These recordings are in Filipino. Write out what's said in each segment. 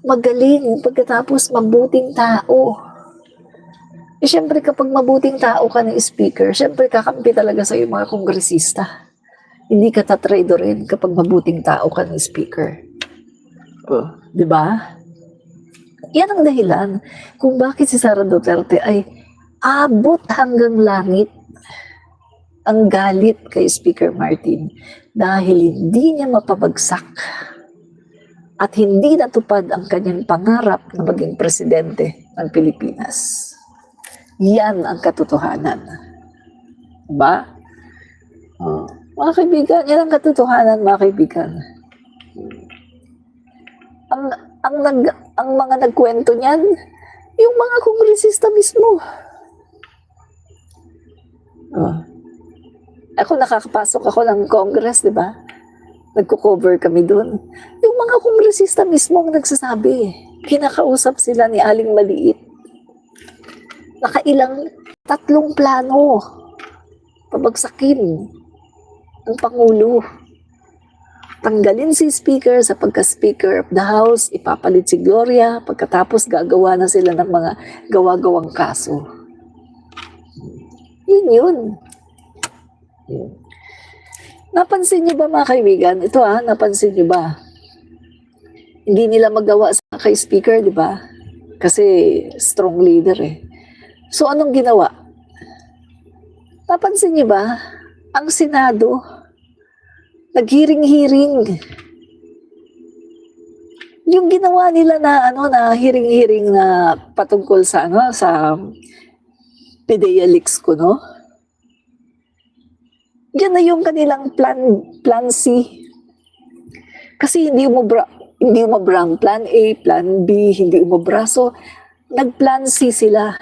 magaling, pagkatapos mabuting tao. Eh, syempre kapag mabuting tao ka ng speaker, syempre kakampi talaga sa mga kongresista. Hindi ka tatraido rin kapag mabuting tao ka ng speaker. Oh, di ba? Yan ang dahilan kung bakit si Sara Duterte ay abot hanggang langit ang galit kay Speaker Martin dahil hindi niya mapabagsak at hindi natupad ang kanyang pangarap na maging presidente ng Pilipinas. Yan ang katotohanan. Diba? Oh, mga kaibigan, yan ang katotohanan, mga kaibigan. Ang mga nagkwento niyan, yung mga kongresista mismo. Oh. Ako nakakapasok ako ng Congress, di ba? Nagko-cover kami doon. Yung mga kongresista mismo ang nagsasabi. Kinakausap sila ni Aling Maliit. Nakailang 3 plano. Pabagsakin ang Pangulo. Tanggalin si Speaker sa pagka-Speaker of the House, ipapalit si Gloria, pagkatapos gagawa na sila ng mga gawa-gawang kaso. Yun. Napansin niyo ba mga kaibigan? Ito napansin niyo ba? Hindi nila magawa sa kay Speaker, di ba? Kasi strong leader eh. So anong ginawa? Napansin niyo ba? Ang Senado, naghiring-hiring. Yung ginawa nila na hiring-hiring na patungkol sa sa PDEA leaks ko, no? Yan na yung kanilang plan C. Kasi hindi umubra ang plan A, plan B, hindi umubra. So, nag-plan C sila.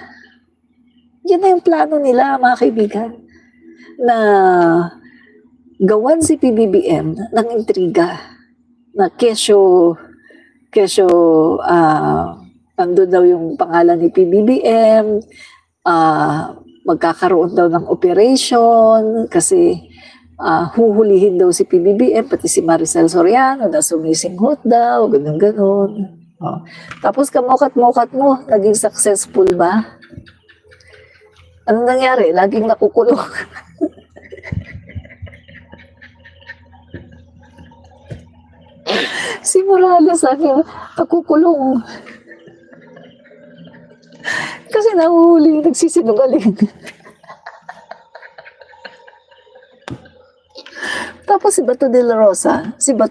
Yan na yung plano nila, mga kaibigan. Na gawan si PBBM ng intriga. Na kesyo, nandun daw yung pangalan ni PBBM, magkakaroon daw ng operation kasi huhulihin daw si PBBM, pati si Maricel Soriano na sumisinghot daw, ganun-ganun. Oh. Tapos kamukat-mukat mo, naging successful ba? Anong nangyari? Laging nakukulong. Si Morales nakukulong. Kasi nahuhuli, nagsisinungaling. Tapos si Bato de la Rosa, di ba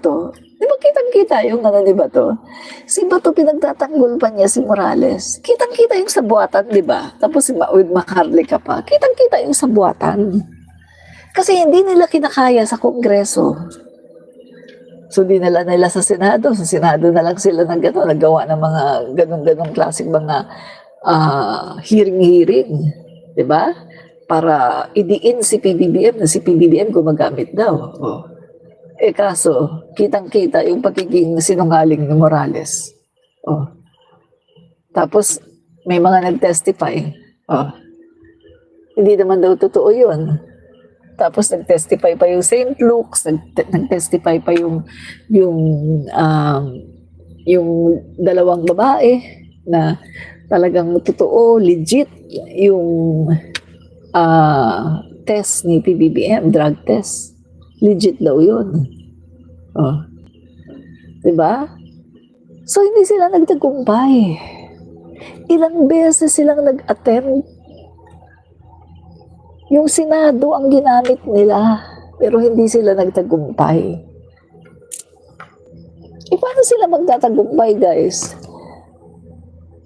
kitang-kita yung ni Bato? Si Bato pinagtatanggol pa niya si Morales. Kitang-kita yung sabuatan, di ba? Tapos si with Maharlika pa, kitang-kita yung sabuatan. Kasi hindi nila kinakaya sa Kongreso. So, dinala nila sa Senado. Sa Senado na lang sila naggawa ng mga ganong-ganong klaseng mga hearing-hearing. Diba? Para idiin si PBBM na si PBBM gumagamit daw. Oh. Eh kaso, kitang-kita yung pagiging sinungaling ni Morales. Oh. Tapos, may mga nag-testify. Oh. Hindi naman daw totoo yun. Tapos nag-testify pa yung St. Luke's, nag-testify pa yung dalawang babae na talagang totoo, legit yung test ni PBBM, drug test. Legit daw yun. Oh. Diba? So hindi sila nagtagumpay. Ilang beses silang nag-attempt. Yung Senado ang ginamit nila, pero hindi sila nagtagumpay. E paano sila magtatagumpay, guys?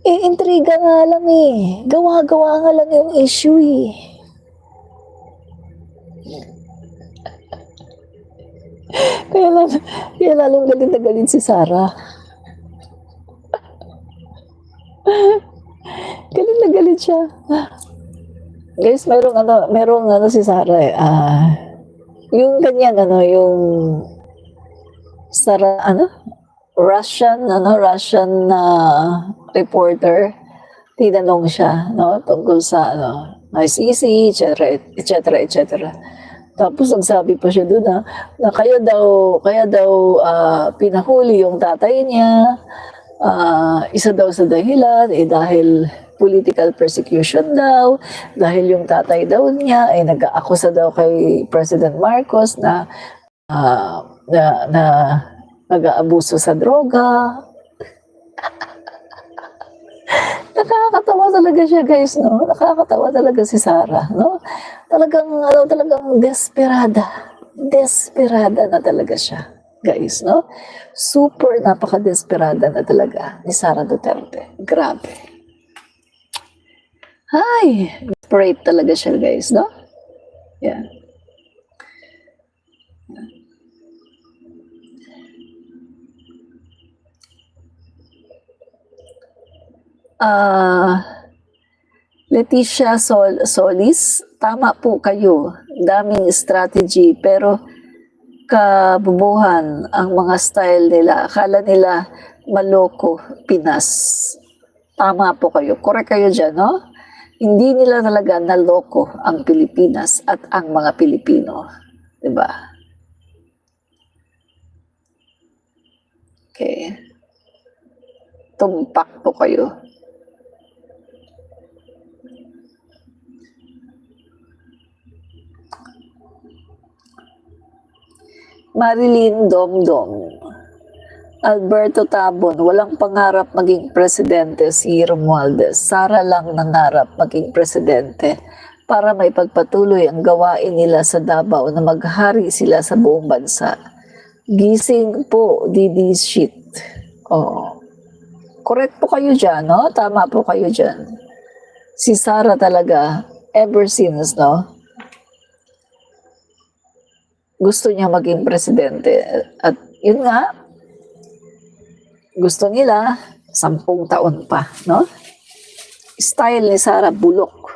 Eh, intriga nga lang eh. Gawa-gawa nga lang yung issue eh. Kaya lalong galit na galit si Sara. Galit na galit siya. Guys, merong si Sara eh. Yung kanyang yung Sara, Russian reporter, tinanong siya, tungkol sa, ICC, etc. Tapos nagsabi pa siya doon na kaya daw pinahuli yung tatay niya, Isa daw sa dahilan, dahil political persecution daw, dahil yung tatay daw niya ay nag-aakusa daw kay President Marcos na na nag-aabuso sa droga. Nakakatawa talaga siya, guys, no? Nakakatawa talaga si Sarah, no? Talagang desperada. Desperada na talaga siya, guys, no? Super napaka-desperada na talaga ni Sara Duterte. Grabe. Ay, desperate talaga siya, guys, no? Yan. Leticia Solis, tama po kayo. Daming strategy, pero kabubuhan ang mga style nila. Akala nila maloko Pinas. Tama po kayo. Correct kayo dyan, no? Hindi nila talaga naloko ang Pilipinas at ang mga Pilipino. Diba? Okay. Tumpak po kayo. Marilyn Domdom. Alberto Tabon, walang pangarap maging presidente si Romualdez. Sara lang nangarap maging presidente para may pagpatuloy ang gawain nila sa Davao na maghari sila sa buong bansa. Gising po, Didi shit. Oh. Correct po kayo dyan, no? Tama po kayo dyan. Si Sara talaga, ever since, no? Gusto niya maging presidente. At yun nga, gusto nila 10 taon pa, no? Style ni Sara, bulok.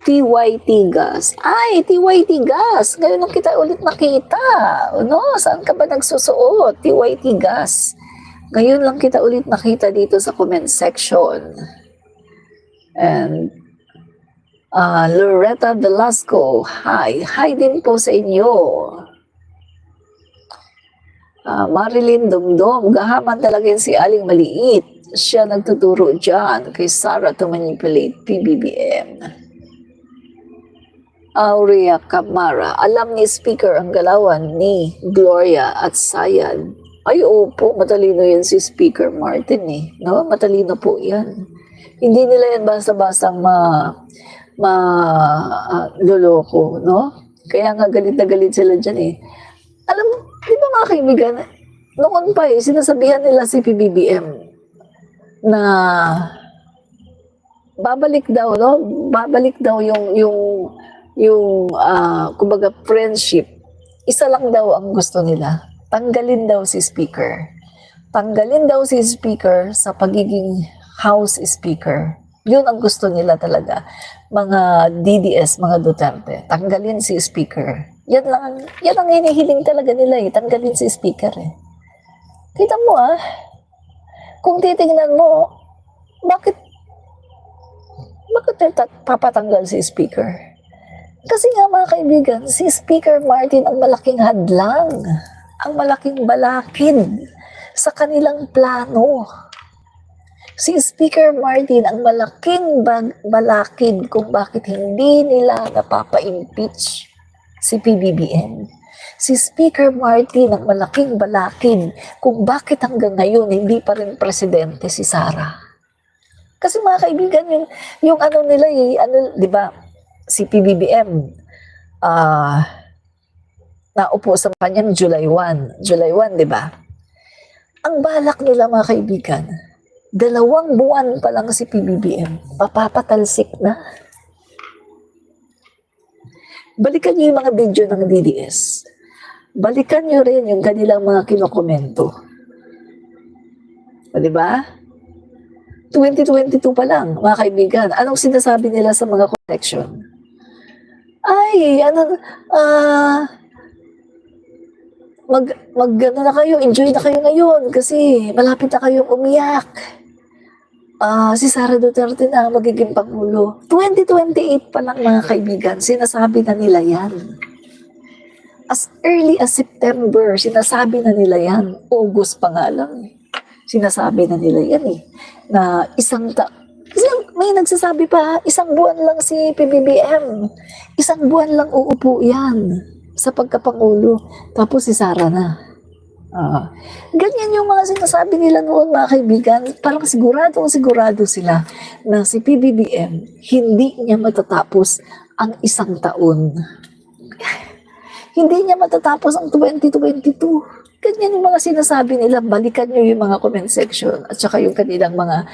TYT gas. Ay, TYT gas. Ngayon lang kita ulit nakita. No? Saan ka ba nagsusuot? TYT gas. Ngayon lang kita ulit nakita dito sa comment section. And Loretta Velasco, hi. Hi din po sa inyo. Marilyn Dumdum, gahaman talaga yun si Aling Maliit. Siya nagtuturo dyan kay Sara to manipulate PBBM. Aurea Camara, alam ni Speaker ang galawan ni Gloria at Sayad. Ay, opo, matalino yan si Speaker Martin eh. No? Matalino po yan. Hindi nila yan basta-bastang loloko, no? Kaya nga galit na galit sila dyan eh. Alam mo, di ba mga kaibigan, noon pa eh, sinasabihan nila si PBBM na babalik daw, no? Babalik daw yung kumbaga friendship. Isa lang daw ang gusto nila. Tanggalin daw si Speaker. Tanggalin daw si Speaker sa pagiging House Speaker. Yun ang gusto nila talaga. Mga DDS, mga Duterte. Tanggalin si Speaker. Yan ang hinihiling talaga nila eh. Tanggalin si Speaker eh. Kita mo kung titingnan mo, bakit papatanggal si Speaker? Kasi nga mga kaibigan, si Speaker Martin ang malaking hadlang, ang malaking balakid sa kanilang plano. Si Speaker Martin ang malaking balakid kung bakit hindi nila napapa-impeach si PBBM. Si Speaker Martin ang malaking balakid kung bakit hanggang ngayon hindi pa rin presidente si Sara. Kasi mga kaibigan, yung ano nila di ba, si PBBM, naupo sa kanyang July 1. July 1, di ba? Ang balak nila mga kaibigan, 2 buwan pa lang si PBBM, papapatalsik na. Balikan niyo yung mga video ng DDS. Balikan niyo rin yung kanilang mga kinokomento. Di ba? 2022 pa lang, mga kaibigan. Anong sinasabi nila sa mga collection? Ay, ano na kayo, enjoy na kayo ngayon kasi malapit na kayong umiyak. Si Sara Duterte na magiging Pangulo. 2028 pa lang mga kaibigan, sinasabi na nila yan. As early as September, sinasabi na nila yan. August pa nga lang. Sinasabi na nila yan eh. Na kasi may nagsasabi pa, isang buwan lang si PBBM. Isang buwan lang uupo yan sa pagkapangulo. Tapos si Sara na. Ganyan yung mga sinasabi nila noon, mga kaibigan. Parang sigurado sila na si PBBM hindi niya matatapos ang isang taon. Hindi niya matatapos ang 2022. Ganyan yung mga sinasabi nila. Balikan niyo yung mga comment section at saka yung kanilang mga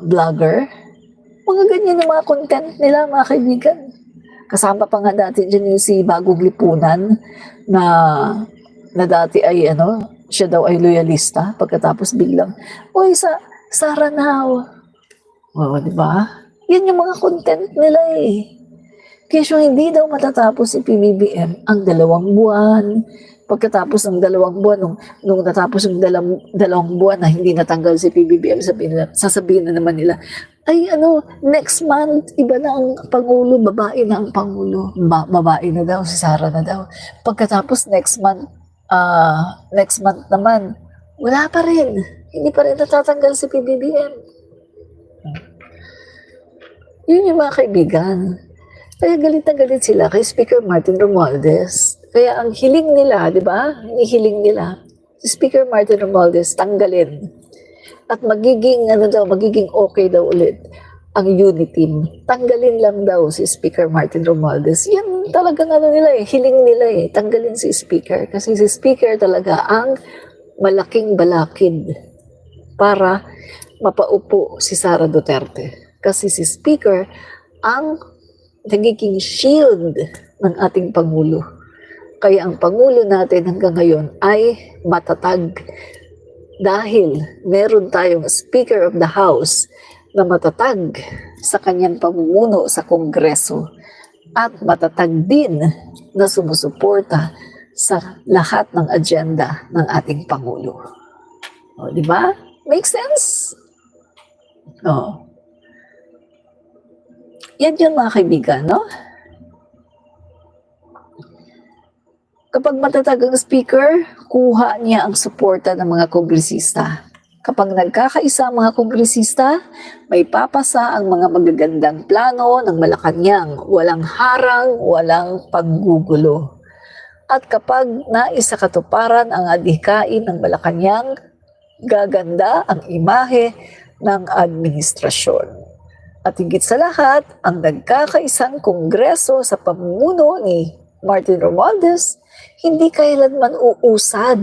vlogger. Mga ganyan yung mga content nila, mga kaibigan. Kasama pa nga dati dyan yung si Bagong Lipunan na dati ay siya daw ay loyalista pagkatapos biglang, "Uy, Sara now." Oh, di ba? Yan yung mga content nila eh. Kaya hindi daw matatapos si PBBM ang 2 buwan. Pagkatapos ng 2 buwan, nung natapos yung 2 buwan na hindi natanggal si PBBM, sasabihin na naman nila, ay next month, iba na ang Pangulo, babae na ang Pangulo. Babae na daw, si Sara na daw. Pagkatapos next month naman, wala pa rin. Hindi pa rin natatanggal si PBBM. Yun yung mga kaibigan. Kaya galit na galit sila kay Speaker Martin Romualdez. Kaya ang hiling nila, di ba? Hiling nila, si Speaker Martin Romualdez tanggalin. At magiging okay daw ulit ang unity. Tanggalin lang daw si Speaker Martin Romualdez. Yan talagang hiling nila eh. Tanggalin si Speaker. Kasi si Speaker talaga ang malaking balakid para mapaupo si Sara Duterte. Kasi si Speaker ang nagiging shield ng ating Pangulo. Kaya ang Pangulo natin hanggang ngayon ay matatag dahil meron tayong Speaker of the House na matatag sa kanyang pamumuno sa Kongreso at matatag din na sumusuporta sa lahat ng agenda ng ating Pangulo. O, di ba? Make sense? O. Yan yun mga kaibigan, no? Kapag matatag ang speaker, kuha niya ang suporta ng mga kongresista. Kapag nagkakaisa ang mga kongresista, may papasa ang mga magagandang plano ng Malacanang, walang harang, walang paggugulo. At kapag naisakatuparan ang adhikain ng Malacanang, gaganda ang imahe ng administrasyon. At higit sa lahat, ang nagkakaisang kongreso sa pamumuno ni Martin Romualdez, hindi kailanman uusad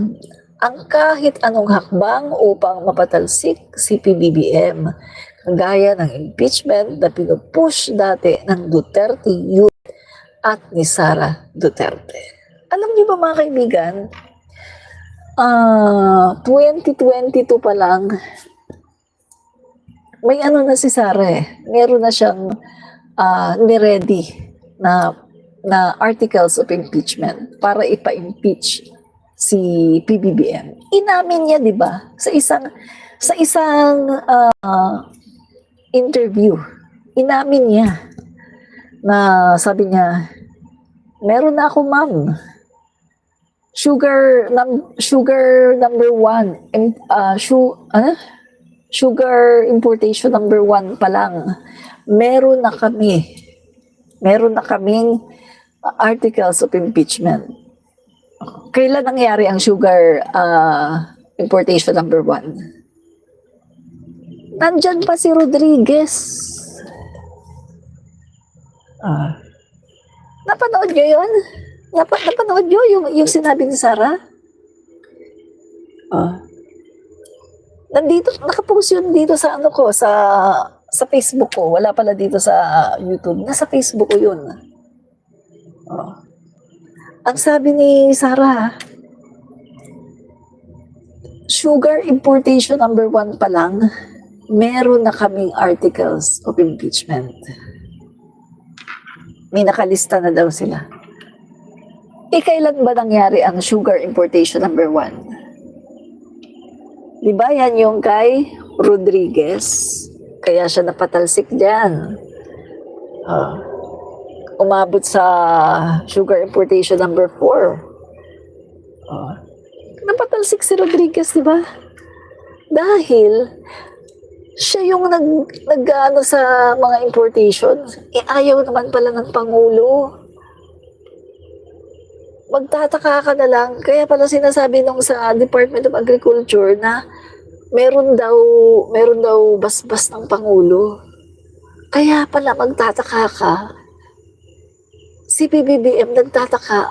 ang kahit anong hakbang upang mapatalsik si PBBM, kagaya ng impeachment na pinupush dati ng Duterte Youth at ni Sara Duterte. Alam niyo ba mga kaibigan, 2022 pa lang, may na si Sara eh. Meron na siyang ni-ready na articles of impeachment para ipa-impeach si PBBM. Inamin niya, 'di ba? Sa isang interview, inamin niya na sabi niya, meron na ako, ma'am. Sugar number 1, sugar importation number 1 pa lang, meron na kaming articles of impeachment. Kailan nangyari ang sugar importation number 1? Nandyan pa si Rodriguez. Napanood nyo yun? Napanood nyo yung sinabi ni Sara? Nandito, nakapost yun dito sa sa Facebook ko. Wala pala dito sa YouTube. Nasa Facebook ko yun. Ang sabi ni Sara, sugar importation number 1 pa lang, meron na kaming articles of impeachment. May nakalista na daw sila. Kailan ba nangyari ang sugar importation number 1? Di ba yan yung kay Rodriguez? Kaya siya napatalsik dyan. Umabot sa sugar importation number 4. Oh. Napatalsik si Rodriguez, di ba? Dahil siya yung nag sa mga importation. Ayaw naman pala ng Pangulo. Magtataka ka na lang. Kaya pala sinasabi nung sa Department of Agriculture na meron daw basbas ng Pangulo. Kaya pala magtataka ka. Si PBBM nagtataka,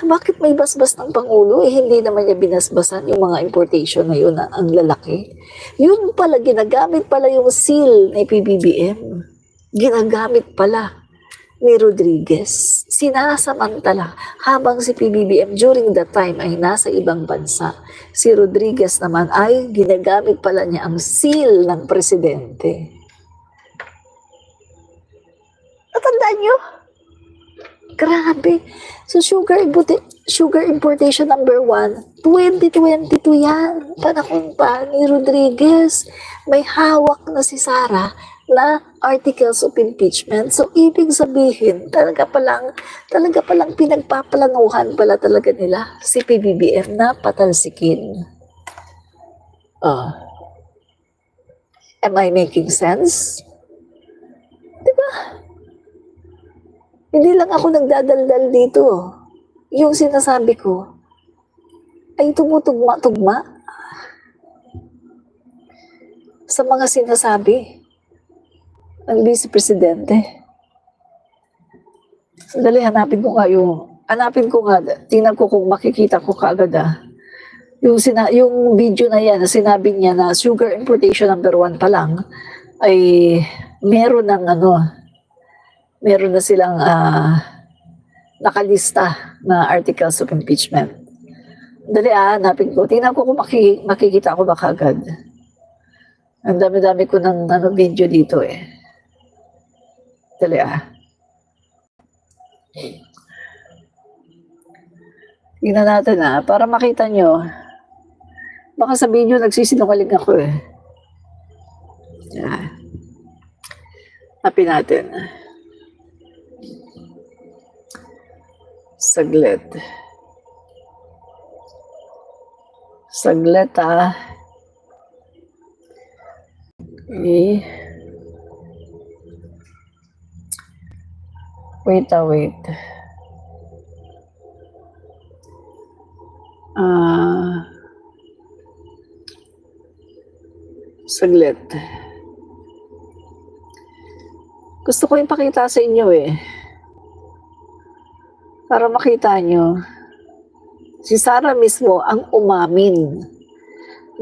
bakit may basbas ng Pangulo? Hindi naman niya binasbasan yung mga importation na yun, ang lalaki. Yun pala, ginagamit pala yung seal ni PBBM. Ginagamit pala ni Rodriguez. Sinasamantala habang si PBBM during that time ay nasa ibang bansa. Si Rodriguez naman ay ginagamit pala niya ang seal ng presidente. Natandaan niyo? Grabe. So, sugar importation number 1, 2022 yan. Panahon pa ni Rodriguez. May hawak na si Sara na articles of impeachment. So, ibig sabihin, talaga palang pinagpapalanguhan pala talaga nila si PBBM na patalsikin. Am I making sense? Diba? Hindi lang ako nagdadaldal dito. Yung sinasabi ko ay tumutugma-tugma sa mga sinasabi ng Vice Presidente. Sandali, hanapin ko nga, tingnan ko kung makikita ko kaagad yung video na yan, na sinabi niya na sugar importation number 1 pa lang ay meron na silang nakalista na articles of impeachment. Dali, hanapin ko. Tingnan ko kung makikita ko ba kaagad. Ang dami-dami ko ng video dito eh. Dali, tingnan natin para makita nyo. Baka sabihin nyo, nagsisinungaling ako eh. Hanapin natin. Saglit. Okay. Wait. Saglit. Gusto ko ipakita sa inyo eh. Para makita nyo, si Sara mismo ang umamin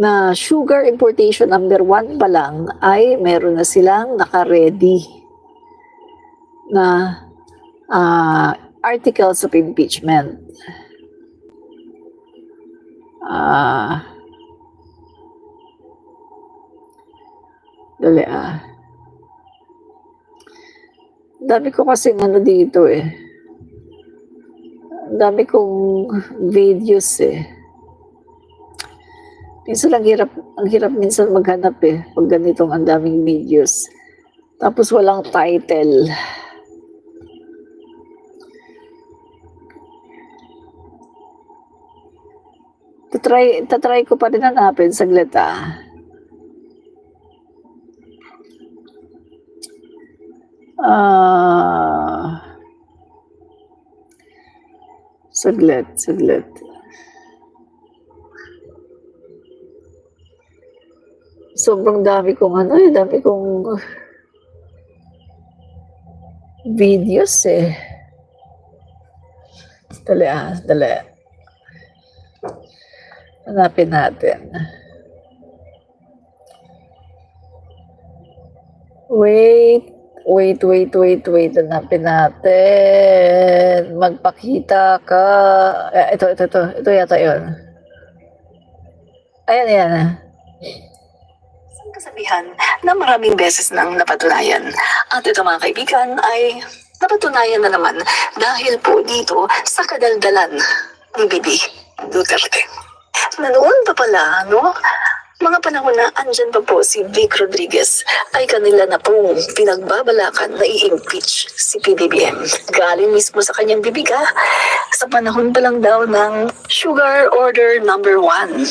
na sugar importation number 1 pa lang ay meron na silang naka-ready na articles of impeachment. Dali Dami ko kasing dito eh. Ang dami kong videos eh. Minsan ang hirap minsan maghanap eh. Pag ganitong ang daming videos. Tapos walang title. Tatry ko pa rin hanapin. Saglit Saglit. Sobrang dami kong videos eh. Dali. Hanapin natin. Wait. Hanapin natin. Magpakita ka. Ito yata yun. Ayan. Isang kasabihan na maraming beses nang napatunayan. At ito mga kaibigan ay napatunayan na naman dahil po dito sa kadaldalan ni Bibi Duterte. Na noon pa pala, mga panahon na andyan pa po si Vic Rodriguez ay kanila na pong pinagbabalakan na i-impeach si PBBM. Galing mismo sa kanyang bibig sa panahon pa lang daw ng Sugar Order number 1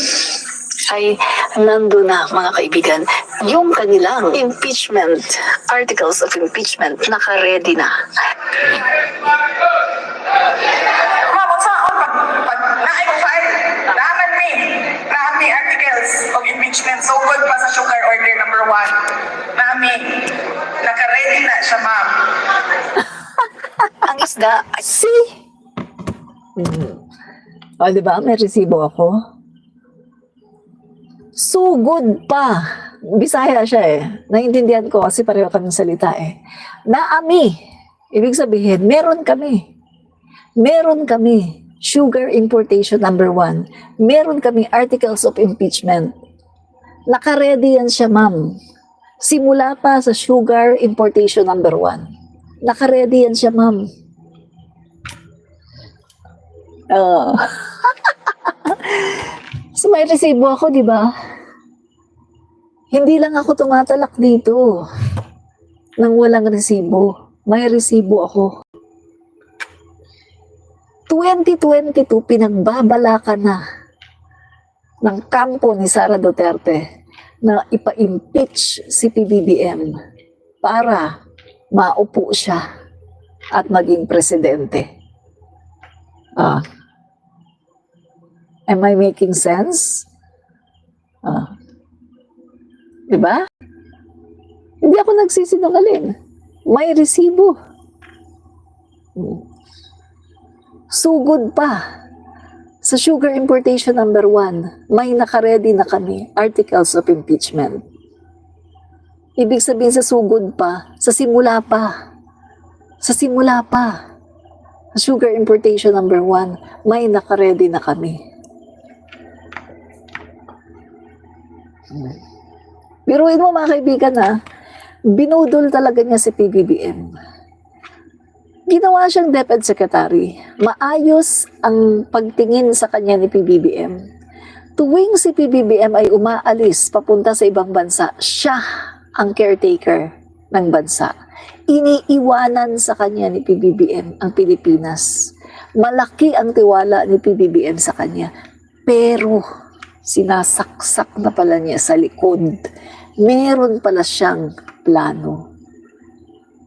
ay nando na, mga kaibigan, yung kanilang impeachment, articles of impeachment, naka-ready na. Ma'am, unsa pag naay mo file, naman mi articles of impeachment so good pa sa Sugar Order number 1. Nami, naka-ready na siya, ma'am. Ang isda ay See? O, di ba? May resibo ako. Sugod pa. Bisaya siya eh. Naintindihan ko kasi pareho kami salita eh. Naami. Ibig sabihin, meron kami. Meron kami. Sugar importation number 1. Meron kami articles of impeachment. Naka-ready yan siya, ma'am. Simula pa sa sugar importation number 1. Naka-ready yan siya, ma'am. So may resibo ako, di ba? Hindi lang ako tumatalak dito nang walang resibo. May resibo ako. 2022, pinagbabalakan na ng kampo ni Sara Duterte na ipa-impeach si PBBM para maupo siya at maging presidente. Am I making sense? Diba? Hindi ako nagsisinungaling. May resibo. Sugod pa. Sa sugar importation number 1, may nakaredy na kami, articles of impeachment. Ibig sabihin sa sugod pa, sa simula pa. Sa simula pa. Sa sugar importation number 1, may nakaredy na kami. Biruin mo mga kaibigan na, binudol talaga niya si PBBM. Ginawa siyang DepEd Secretary. Maayos ang pagtingin sa kanya ni PBBM. Tuwing si PBBM ay umaalis papunta sa ibang bansa, siya ang caretaker ng bansa. Iniiwanan sa kanya ni PBBM ang Pilipinas. Malaki ang tiwala ni PBBM sa kanya. Pero sinasaksak na pala niya sa likod. Meron pala siyang plano.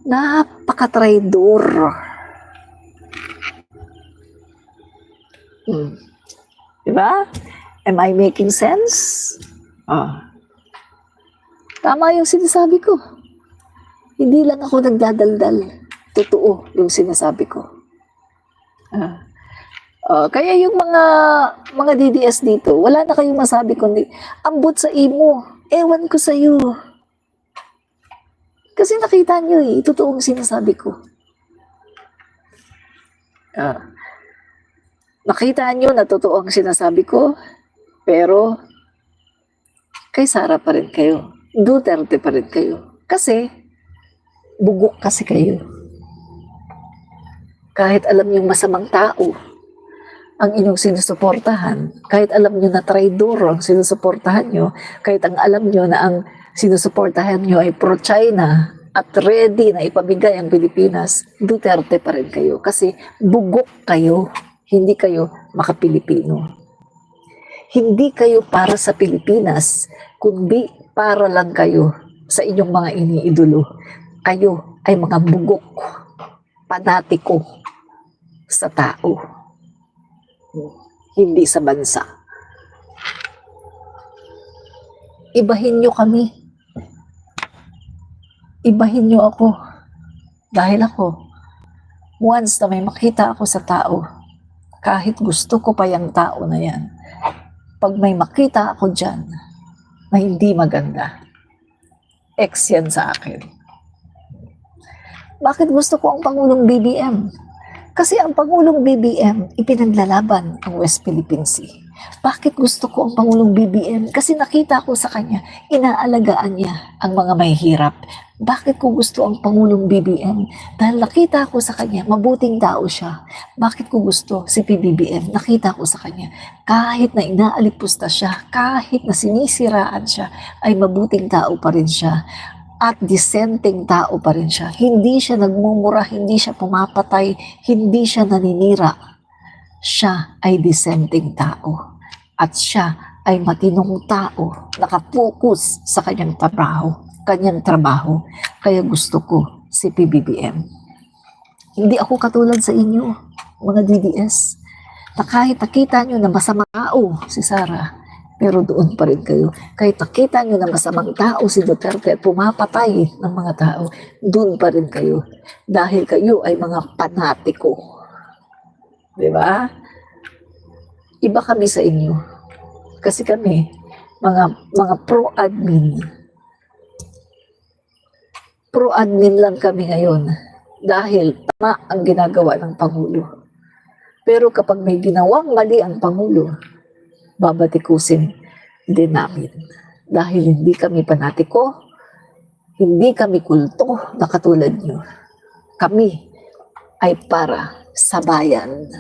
Napaka-traidor. Diba? Am I making sense? Tama yung sinasabi ko. Hindi lang ako nagdadaldal. Totoo yung sinasabi ko. Kaya yung mga DDS dito, wala na kayong masabi kundi, ambot sa imo, ewan ko sa'yo. Kasi nakita nyo totoong sinasabi ko. Nakita nyo na totoo ang sinasabi ko, pero kay Sara pa rin kayo. Duterte pa rin kayo. Kasi, bugok kasi kayo. Kahit alam nyo masamang tao ang inyong sinusuportahan, kahit alam nyo na traidor ang sinusuportahan nyo, kahit ang alam nyo na ang sinusuportahan nyo ay pro-China at ready na ipamigay ang Pilipinas, Duterte pa rin kayo. Kasi bugok kayo, hindi kayo makapilipino. Hindi kayo para sa Pilipinas, kundi para lang kayo sa inyong mga iniidolo. Kayo ay mga bugok, panatiko sa tao. Hindi sa bansa. Ibahin nyo kami. Ibahin nyo ako. Dahil ako, once na may makita ako sa tao, kahit gusto ko pa yung tao na yan, pag may makita ako dyan na hindi maganda, ex yan sa akin. Bakit gusto ko ang Pangulong BBM? Kasi ang Pangulong BBM, ipinaglalaban ang West Philippine Sea. Bakit gusto ko ang Pangulong BBM? Kasi nakita ko sa kanya, inaalagaan niya ang mga mahihirap. Bakit ko gusto ang Pangulong BBM? Dahil nakita ko sa kanya, mabuting tao siya. Bakit ko gusto si PBBM? Nakita ko sa kanya, kahit na inaalipusta siya, kahit na sinisiraan siya, ay mabuting tao pa rin siya. At dissenting tao pa rin siya. Hindi siya nagmumura, hindi siya pumapatay, hindi siya naninira. siya ay disenteng tao at siya ay matinong tao, nakapokus sa kanyang trabaho. Kaya gusto ko si PBBM. Hindi ako katulad sa inyo, mga DDS, na kahit nakita nyo na masamang tao si Sara, pero doon pa rin kayo. Kahit nakita nyo na masamang tao si Duterte at pumapatay ng mga tao, doon pa rin kayo. Dahil kayo ay mga panatiko. Di ba? Iba kami sa inyo. Kasi kami, mga pro-admin. Pro-admin lang kami ngayon. Dahil tama ang ginagawa ng Pangulo. Pero kapag may ginawang mali ang Pangulo, babatikusin din namin. Dahil hindi kami panatiko, hindi kami kulto na katulad nyo. Kami ay para sa bayan.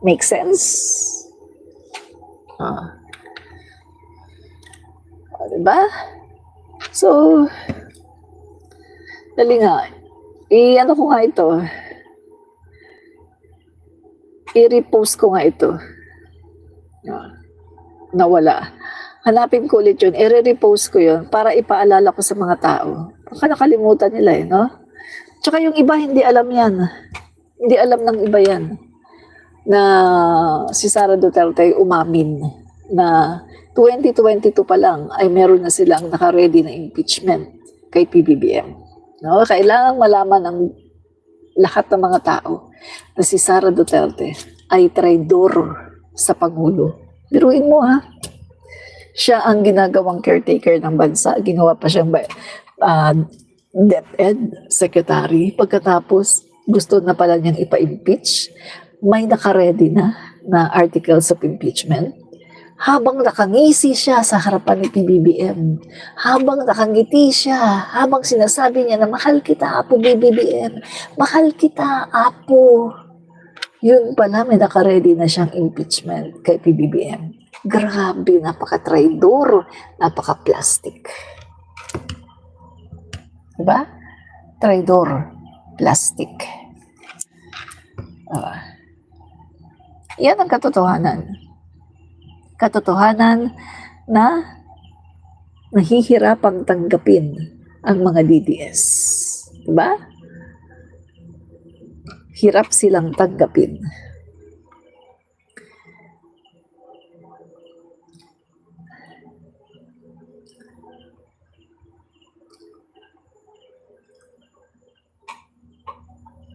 Make sense? Diba? So, dali nga. I-ano ko nga ito. I-repost ko nga ito. Nawala. Hanapin ko ulit yun. I-repost ko yun para ipaalala ko sa mga tao. Baka nakalimutan nila eh, no? Tsaka yung iba, hindi alam yan. Hindi alam ng iba yan. Na si Sara Duterte ay umamin na 2022 pa lang ay meron na silang naka-ready na impeachment kay PBBM. No? Kailangan malaman ng lahat ng mga tao na si Sara Duterte ay traidor sa Pangulo. Biruin mo ha. Siya ang ginagawang caretaker ng bansa. Ginawa pa siyang DepEd secretary. Pagkatapos, gusto na pala niyang ipa-impeach. May naka-ready na articles of impeachment. Habang nakangisi siya sa harapan ni PBBM, habang nakangiti siya, habang sinasabi niya na mahal kita, Apo PBBM, mahal kita, Apo. Yun pala, may naka-ready na siyang impeachment kay PBBM. Grabe, napaka-traidor, napaka-plastic. Diba? Traidor, plastic. Yan ang katotohanan. Katotohanan na nahihirapang tanggapin ang mga DDS. Diba? Hirap silang tanggapin.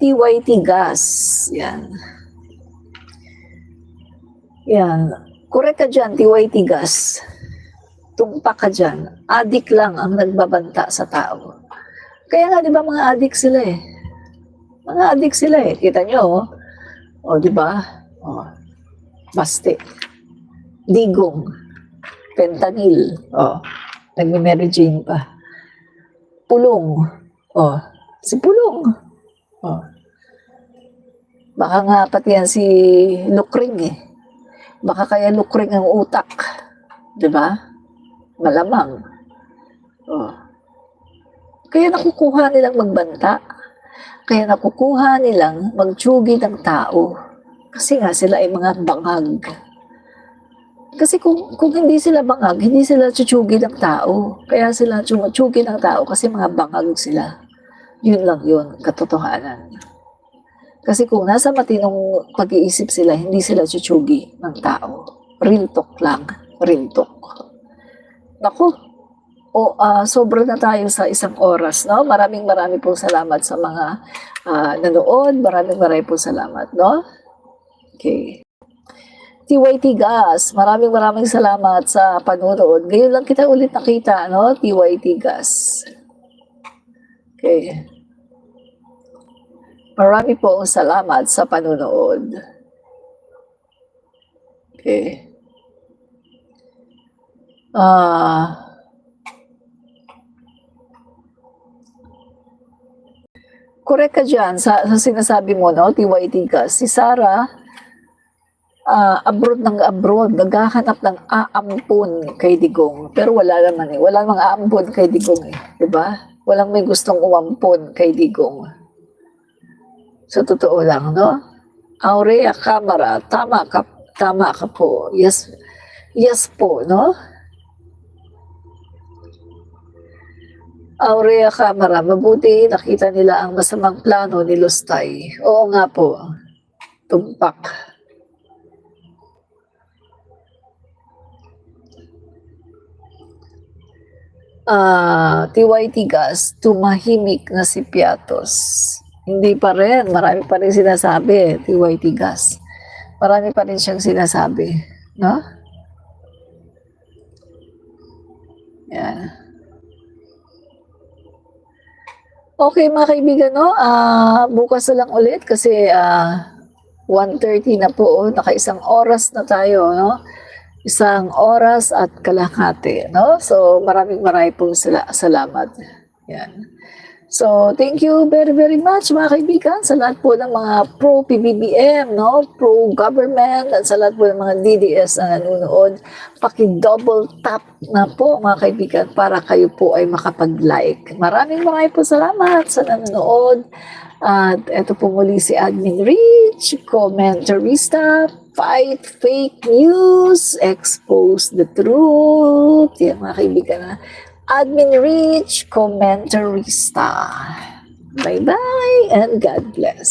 TYT gas. Yan. Yan. Correct ka dyan, TYT gas. Tumpak ka dyan. Adik lang ang nagbabanta sa tao. Kaya nga, di ba, mga adik sila eh. Mga adik sila eh. Kita nyo, oh. O, di ba? O. Baste. Digong. Fentanyl. O. Nagme-Mary Jane pa. Pulong. O. Si Pulong. O. Baka nga pati yan si Lukring eh. Baka kaya lukring ang utak. Diba? Malamang. Oh. Kaya nakukuha nilang magbanta. Kaya nakukuha nilang magtsugi ng tao. Kasi nga sila ay mga bangag. Kasi kung hindi sila bangag, hindi sila tsutsugi ng tao. Kaya sila tsutsugi ng tao kasi mga bangag sila. Yun lang yun, katotohanan. Kasi kung nasa matinong pag-iisip sila, hindi sila tsutsugi ng tao. Real talk lang. Real talk. Naku, sobra na tayo sa isang oras, no? Maraming pong salamat sa mga nanood. Maraming pong salamat, no? Okay. TYT Gas, maraming salamat sa panonood. Ngayon lang kita ulit nakita, no? TYT Gas. Okay. Marami pong salamat sa panonood. Okay. Correct ka dyan sa sinasabi mo, no? TYT ka. Si Sara, abroad ng abroad, naghahanap ng aampon kay Digong. Pero wala naman eh. Wala mang aampon kay Digong eh. Diba? Walang may gustong umampon kay Digong. Sa totoo lang, no? Aurea Camara, tama ka po. Yes, yes po, no? Aurea Camara, mabuti nakita nila ang masamang plano ni Lustay. Oo nga po, tumpak. TYT Gas, tumahimik na si Piatos. Hindi pa rin, marami pa rin sinasabi, TYT Gas. Marami pa rin siyang sinasabi, no? Yan. Okay mga kaibigan, no? Bukas na lang ulit kasi 1:30 na po, naka-isang oras na tayo, no? 1 oras at kalahati, no? So, maraming pong salamat. Yan. So, thank you very, very much mga kaibigan sa lahat po ng mga pro-PBBM, no? Pro-government at sa lahat po ng mga DDS na nanonood. Paki-double tap na po mga kaibigan para kayo po ay makapag-like. Maraming po salamat sa nanonood. At ito po muli si Admin Rich, commentarista, fight fake news, expose the truth. Yan mga kaibigan na. Admin Rich, commentarista. Bye-bye and God bless.